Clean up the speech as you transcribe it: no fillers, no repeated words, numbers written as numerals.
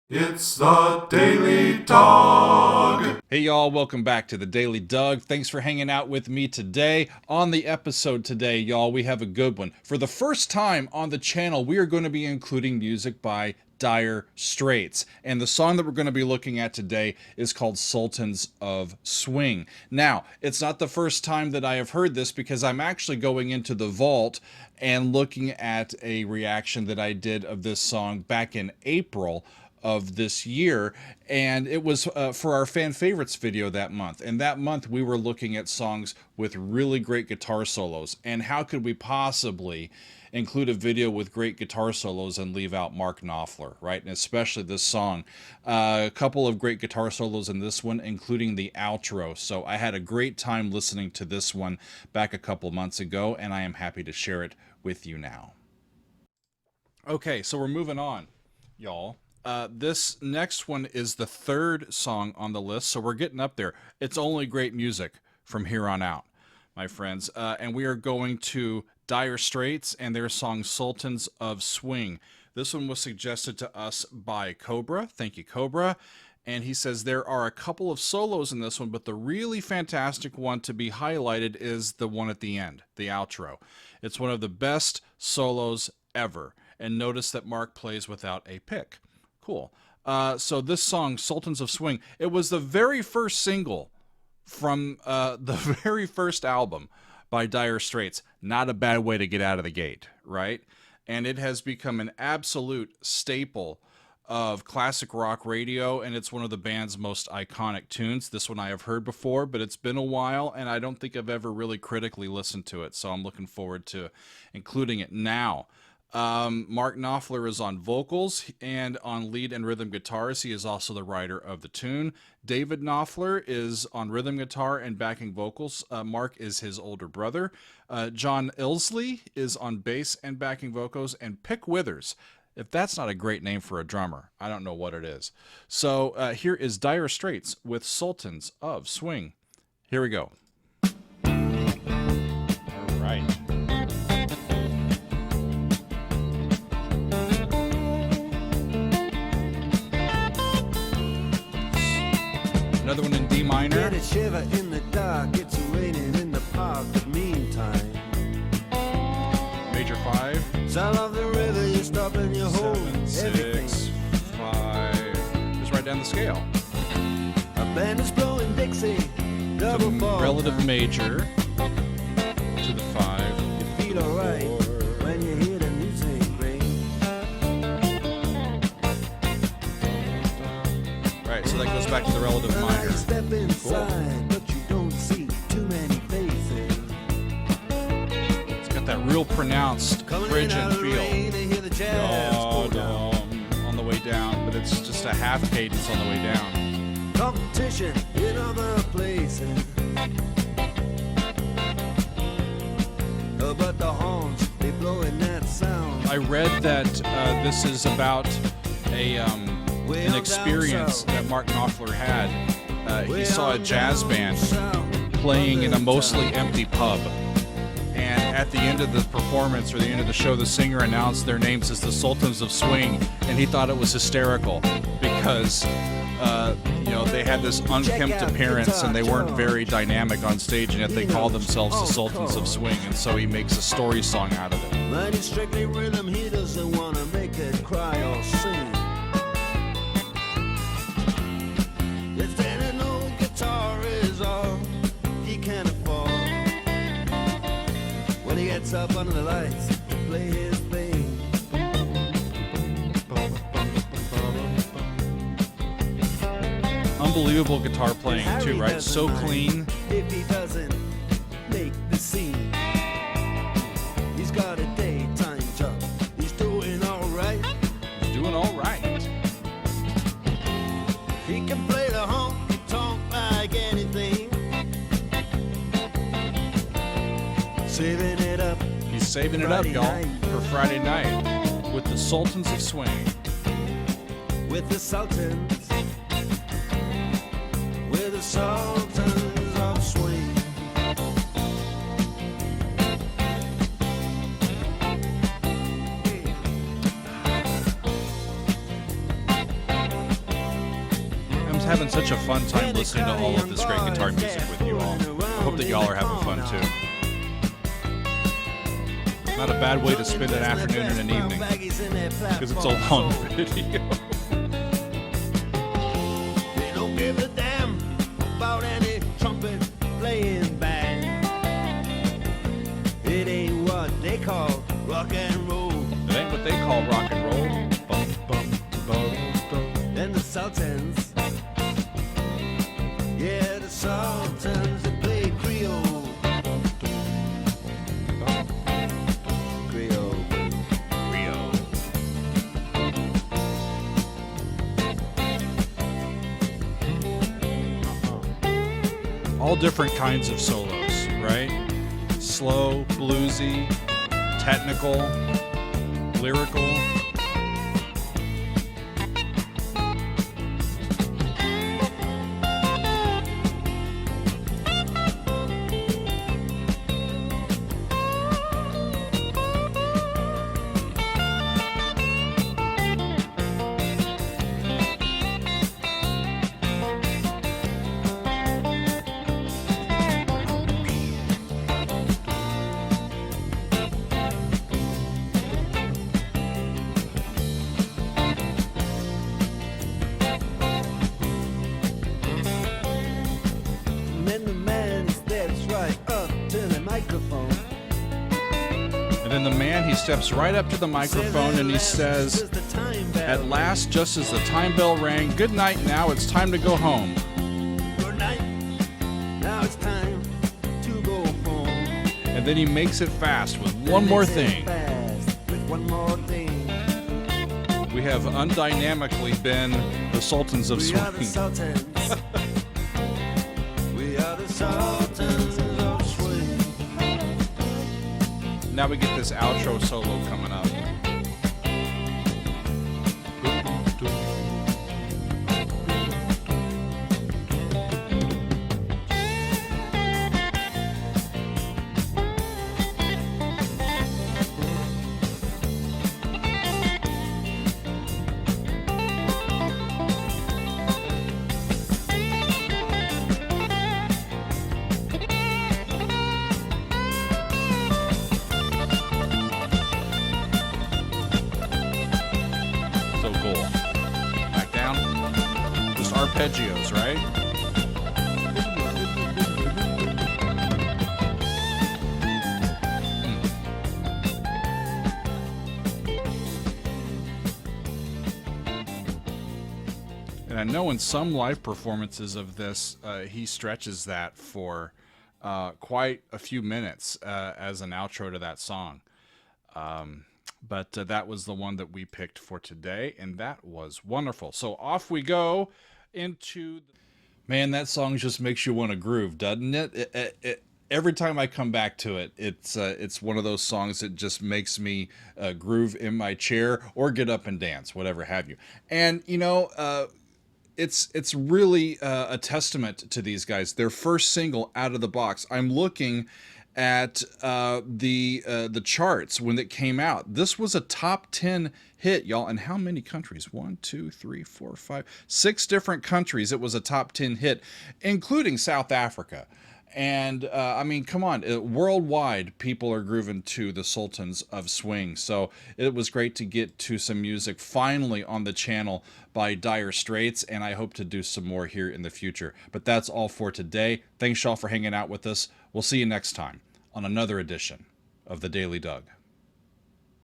It's the Daily Dog. Hey y'all, welcome back to the Daily Doug. Thanks for hanging out with me today. On the episode today, y'all, we have a good one. For the first time on the channel, we are going to be including music by Dire Straits. And the song that we're going to be looking at today is called Sultans of Swing. Now, it's not the first time that I have heard this because I'm actually going into the vault and looking at a reaction that I did of this song back in April of this year, and it was for our fan favorites video that month. And that month we were looking at songs with really great guitar solos, and how could we possibly include a video with great guitar solos and leave out Mark Knopfler, right? And especially this song. A couple of great guitar solos in this one, including the outro. So I had a great time listening to this one back a couple months ago, and I am happy to share it with you now. Okay, so we're moving on, y'all. This next one is the third song on the list, so we're getting up there. It's only great music from here on out, my friends. And we are going to Dire Straits and their song Sultans of Swing. This one was suggested to us by Cobra. Thank you, Cobra. And he says there are a couple of solos in this one, but the really fantastic one to be highlighted is the one at the end, the outro. It's one of the best solos ever. And notice that Mark plays without a pick. Cool. So this song, Sultans of Swing, it was the very first single from the very first album by Dire Straits. Not a bad way to get out of the gate, right? And it has become an absolute staple of classic rock radio, and it's one of the band's most iconic tunes. This one I have heard before, but it's been a while, and I don't think I've ever really critically listened to it, so I'm looking forward to including it now. Mark Knopfler is on vocals and on lead and rhythm guitars. He is also the writer of the tune. David Knopfler is on rhythm guitar and backing vocals. Mark is his older brother. John Ilsley is on bass and backing vocals. And Pick Withers, if that's not a great name for a drummer, I don't know what it is. So here is Dire Straits with Sultans of Swing. Here we go. All right. Another one in D minor. Get a shiver in the dark, it's raining in the park, but meantime. Major 5. Sound of the river, you stop and you hold 7, 6, 5. Just right down the scale. A band is blowing Dixie, double fall. Relative major to the 5. You feel alright when you hear the music ring. Right, so that goes back to the relative minor. You step inside, but you don't see too many faces. It's got that real pronounced Phrygian feel. On the way down, but it's just a half cadence on the way down. Competition in other places. But the horns, they blowing that sound. I read that this is about an experience that Mark Knopfler had. He saw a jazz band playing in a mostly empty pub. And at the end of the performance, or the end of the show, the singer announced their names as the Sultans of Swing, and he thought it was hysterical because they had this unkempt appearance and they weren't very dynamic on stage, and yet they called themselves the Sultans of Swing, and so he makes a story song out of it. But it's strictly rhythm, he doesn't want to make it cry or sing. If any no guitar is all he can afford, when he gets up under the lights to play his thing. Unbelievable guitar playing too, right? So clean. If he doesn't make the scene, he's got a daytime job. He's doing all right. Doing all right. He can play the honky tonk like anything. Saving it up. He's saving it up, y'all, for Friday night with the Sultans of Swing. With the Sultans. With the Sultans of Swing. having such a fun time listening to all of this great guitar music with you all. I hope that y'all are having fun too. Not a bad way to spend an afternoon and an evening, because it's a long video. They don't give a damn about any trumpet playing band. It ain't what they call rock and roll. It ain't what they call rock and roll. Bum, bum, bum, bum. And the Sultans, yeah, the Sultans, they play Creole. Creole. Rio. All different kinds of solos, right? Slow, bluesy, technical, lyrical. And then the man, he steps right up to the microphone and he says, "At last, just as the time bell rang, good night now, it's time to go home." Good night, now it's time to go home. And then he makes it fast with one more thing. We have undynamically been the Sultans of We are the Swing. Sultans. We are the Sultans of Swing. Now we get this outro solo coming up. So cool. Back down. Just arpeggios, right? And I know in some live performances of this, he stretches that for quite a few minutes as an outro to that song. But that was the one that we picked for today, and that was wonderful. So off we go into... Man, that song just makes you want to groove, doesn't it? Every time I come back to it, it's one of those songs that just makes me groove in my chair or get up and dance, whatever have you. And, you know... It's really a testament to these guys. Their first single out of the box. I'm looking at the charts when it came out. This was a top 10 hit, y'all. And how many countries? 1, 2, 3, 4, 5, 6 different countries. It was a top 10 hit, including South Africa. And I mean, come on, worldwide, people are grooving to the Sultans of Swing. So it was great to get to some music finally on the channel by Dire Straits, and I hope to do some more here in the future. But that's all for today. Thanks, y'all, for hanging out with us. We'll see you next time on another edition of The Daily Doug.